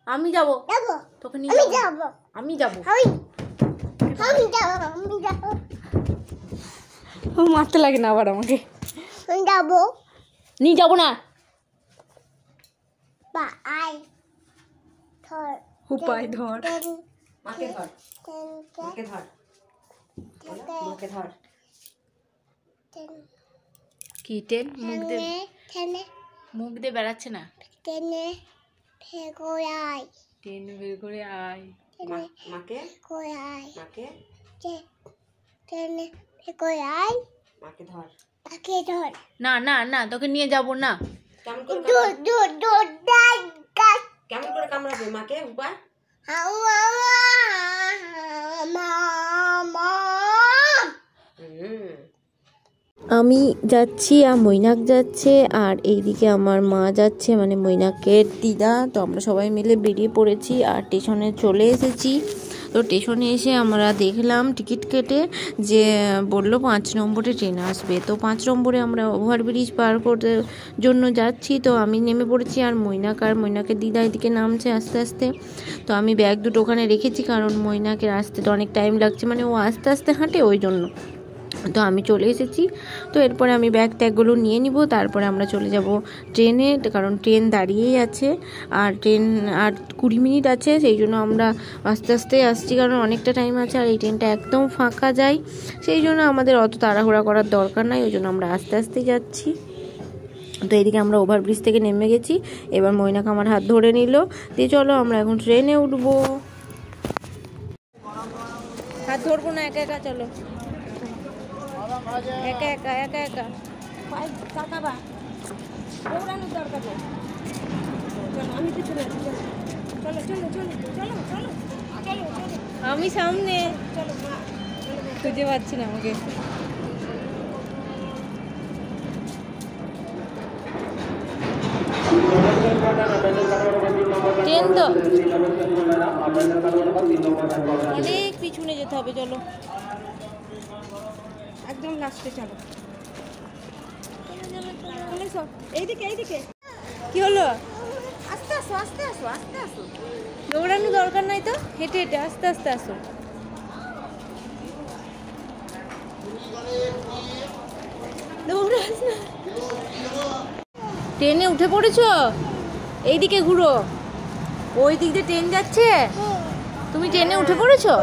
আমি যাব তোকে নিয়ে যাব আমি যাব মারতে লাগে না আবার আমাকে নিয়ে যাবো না উপায় ধর মাকে ধর মাকে ধর মাকে ধর কি টেন মুখ দিয়ে বেড়াচ্ছে না টেনে বের করে আয় মাকে মাকে ধর না না না তোকে নিয়ে যাব না কেমন করে কামড়াবে মাকে উপায় আমি যাচ্ছি আর মৈনাক যাচ্ছে আর এইদিকে আমার মা যাচ্ছে মানে মৈনাকের দিদা। তো আমরা সবাই মিলে বেরিয়ে পড়েছি আর স্টেশনে চলে এসেছি। তো স্টেশনে এসে আমরা দেখলাম টিকিট কেটে যে বললো 5 নম্বরে ট্রেন আসবে। তো 5 নম্বরে আমরা ওভারব্রিজ পার করতে জন্য যাচ্ছি। তো আমি নেমে পড়েছি আর মৈনাকের দিদা এদিকে নামছে আস্তে আস্তে। তো আমি ব্যাগ দুটো ওখানে রেখেছি কারণ মৈনাকের আসতে তো অনেক টাইম লাগছে, মানে ও আস্তে আস্তে হাঁটে ওই জন্য। তো আমি চলে এসেছি। তো এরপরে আমি ব্যাগ ট্যাগগুলো নিয়ে নিব, তারপরে আমরা চলে যাব ট্রেনে, কারণ ট্রেন দাঁড়িয়েই আছে আর ট্রেন আর 20 মিনিট আছে, সেই জন্য আমরা আস্তে আস্তে আসছি কারণ অনেকটা টাইম আছে আর এই ট্রেনটা একদম ফাঁকা যায়, সেই জন্য আমাদের অত তাড়াহুড়া করার দরকার নাই, ওই জন্য আমরা আস্তে আস্তে যাচ্ছি। তো এদিকে আমরা ওভারব্রিজ থেকে নেমে গেছি, এবার মৈনাক আমার হাত ধরে নিল, দিয়ে চলো আমরা এখন ট্রেনে উঠবো। হাত ধরবো না, একা একা চলো, একা একা একা একা চাকাবা দৌড়ানোর দরকার নেই। আমি পিছনে, চলো চলো চলো চলো চলো চলো আমি সামনে, চলো খুঁজে পাচ্ছি না আমাকে। ট্রেন তো অনেক পিছনে যেতে হবে, চলো একদম লাস্টে চলো। এইদিকে এইদিকে কি হলো? আস্তে আসো আস্তে আসো আস্তে আসো, দৌড়ানো দরকার নাই তো, হেঁটে হেঁটে আস্তে আস্তে আসো। দৌড়াস না, ট্রেনে উঠে পড়েছো? এইদিকে ঘুরো, ওই দিক দিয়ে ট্রেন যাচ্ছে, তুমি ট্রেনে উঠে পড়েছো?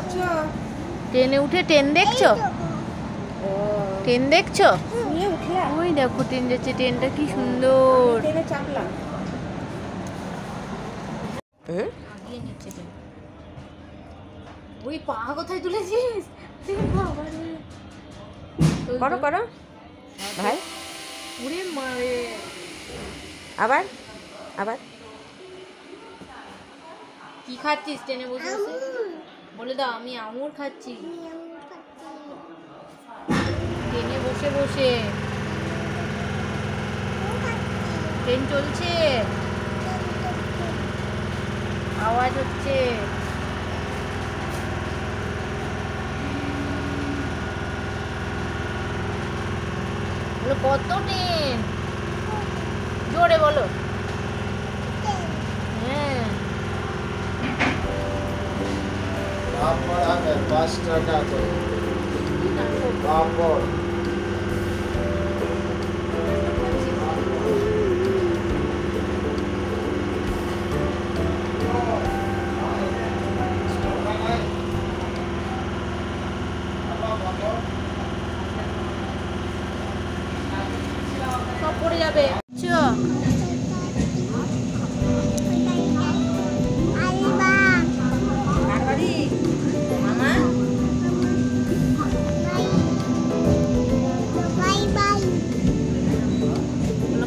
ট্রেনে উঠে ট্রেন দেখছো? ট্রেন দেখছো? ওই দেখো ট্রেন যাচ্ছে, ট্রেনটা কি সুন্দর। ওই পা কোথায় তুলেছিস? করো করো ভাই, উড়ে মারে। আবার আবার কি খাচ্ছিস ট্রেনে বসে বসে? বলে দাও আমি আঙুর খাচ্ছি ট্রেনে বসে বসে। ট্রেন চলছে, আওয়াজ হচ্ছে। কত ট্রেন, জোরে বলো। হ্যাঁ সব পড়ে যাবে।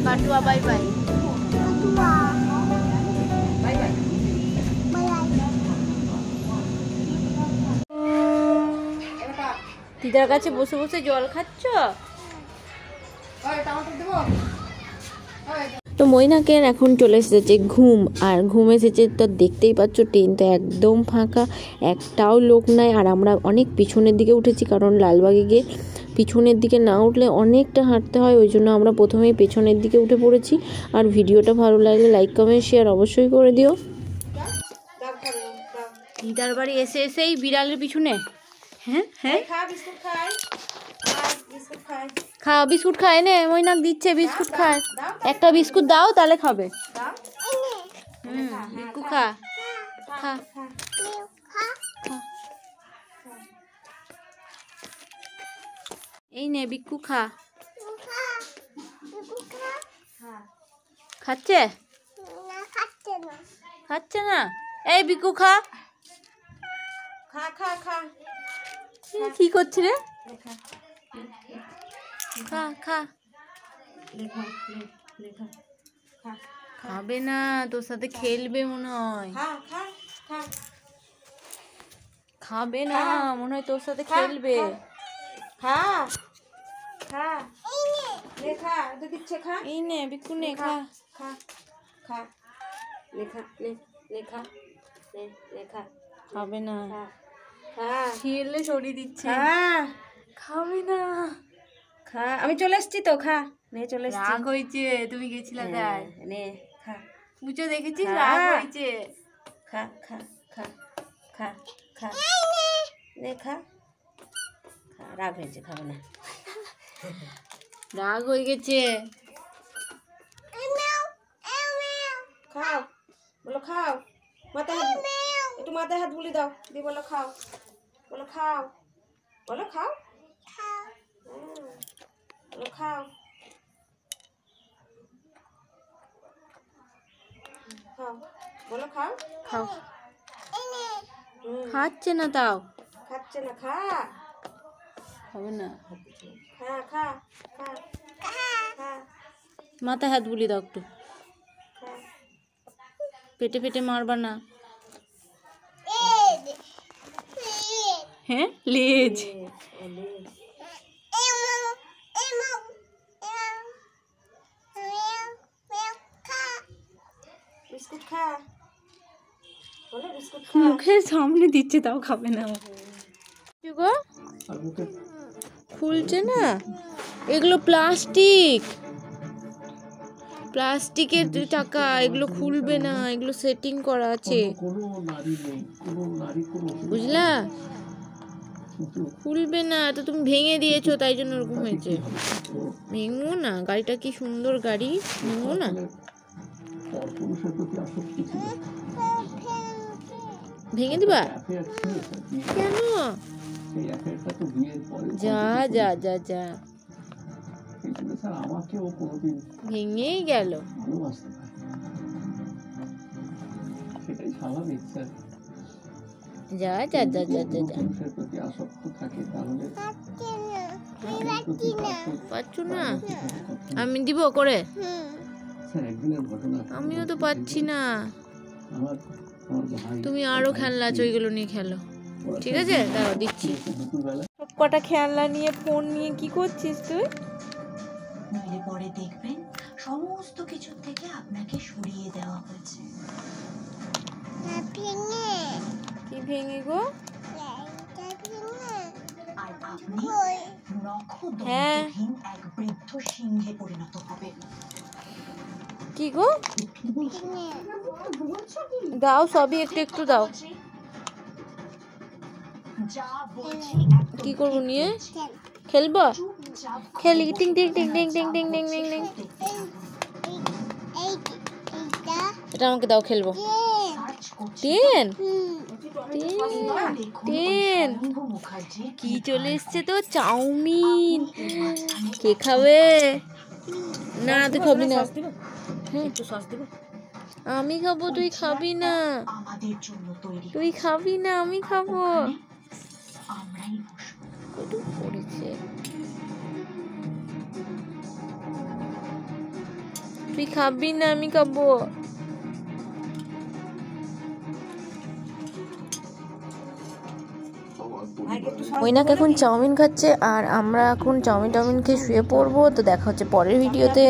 কাটুয়া বাই বাই, বাই বাই। দিদার কাছে বসে বসে জল খাচ্ছ? তো মৈনাকের এখন চলে এসেছে ঘুম, আর ঘুম এসেছে তো দেখতেই পাচ্ছ ট্রেন তো একদম ফাঁকা, একটাও লোক নাই। আর আমরা অনেক পিছনের দিকে উঠেছি কারণ লালবাগে গিয়ে পিছনের দিকে না উঠলে অনেকটা হাঁটতে হয়, ওই জন্য আমরা প্রথমেই পেছনের দিকে উঠে পড়েছি। আর ভিডিওটা ভালো লাগলে লাইক কমেন্ট শেয়ার অবশ্যই করে দিও। দিদার বাড়ি এসে এসেই বিড়ালের পিছনে। হ্যাঁ হ্যাঁ, খা বিস্কুট খায় নে, মৈনাক দিচ্ছে বিস্কুট খায়। একটা বিস্কুট দাও তাহলে খাবে। বিক্কু খা খা। এই নে বিক্কু খা। খাচ্ছে খাচ্ছে না? এই বিক্কু খা। কি করছি রে? খা খা। খাবে না, তোর সাথে খেলবে মনে হয়। খাবে না মনে হয়, তোর সাথে খেলবে। এই নে বিক্কু নে খা। খাবে না, খেলে সরিয়ে দিচ্ছে। খাবে না। আমি চলে এসছি তো, খা নে, চলে এসছি। রাগ হয়েছে, তুমি গেছিলা তাই। নে খা, পুজো দেখেছিস? রাগ হয়েছে। খা খা খা খা খা নে খা। রাগ হয়েছে, খাবে না। রাগ হয়ে গেছে। খাও, বলো খাও। মাথায় হাত, একটু মাথায় হাত বুলিয়ে দাও, দিয়ে বলো খাও। বলো খাও, বলো খাও, বলো খাও। খাও, বলো খাও। খাও। খাচ্ছে না তাও। খাচ্ছে না, খা। হবে না। খা খা খা খা। মাথায় হাত বুলিয়ে দাও একটু। পেটে পেটে মারবা না। হ্যাঁ লেজ। বিস্কুট খা, বলো বিস্কুট খা। মুখের সামনে দিচ্ছে তাও খাবে না। গো খুলছে না, এগুলো প্লাস্টিক, প্লাস্টিকের টাকা, এগুলো খুলবে না, এগুলো সেটিং করা আছে বুঝলা, খুলবে না। তো তুমি ভেঙে দিয়েছো তাই জন্য ওরকম হয়েছে। ভেঙো না, গাড়িটা কি সুন্দর গাড়ি, ভেঙো না। ভেঙে দিবা কেন? যা যা যা যা, ভেঙেই গেল। যা যা যা যা যা যা, পাচ্ছ না? আমি দিব করে, আমিও তো পাচ্ছি না। তুমি আরো খেলনা আছে, ওইগুলো নিয়ে খেলো, ঠিক আছে? দাঁড়াও দিচ্ছি। সব কটা খেলনা নিয়ে ফোন নিয়ে কি করছিস তুই? পরে দেখবেন সমস্ত কিছু থেকে আপনাকে সরিয়ে দেওয়া হয়েছে। কি ভেঙে গো? আর আপনি নখদন্তহীন এক বৃদ্ধ সিংহে পরিণত হবেন। কি গো? দাও, সবই একটু একটু দাও। কি করবো নিয়ে? খেলবো? খেলি, টিং টিং টিং টিং টিং টিং টিং টিং টিং। এটা আমাকে দাও, খেলবো। টেন টেন কি চলে এসছে তো? চাউমিন। কে খাবে? না তুই খাবি না। আমি খাবো, তুই খাবি না। তুই খাবি না, আমি খাবো। পড়েছে, তুই খাবি না, আমি খাবো। মৈনাক এখন চাউমিন খাচ্ছে আর আমরা এখন চাউমিন খেয়ে শুয়ে পড়বো। তো দেখা হচ্ছে পরের ভিডিওতে।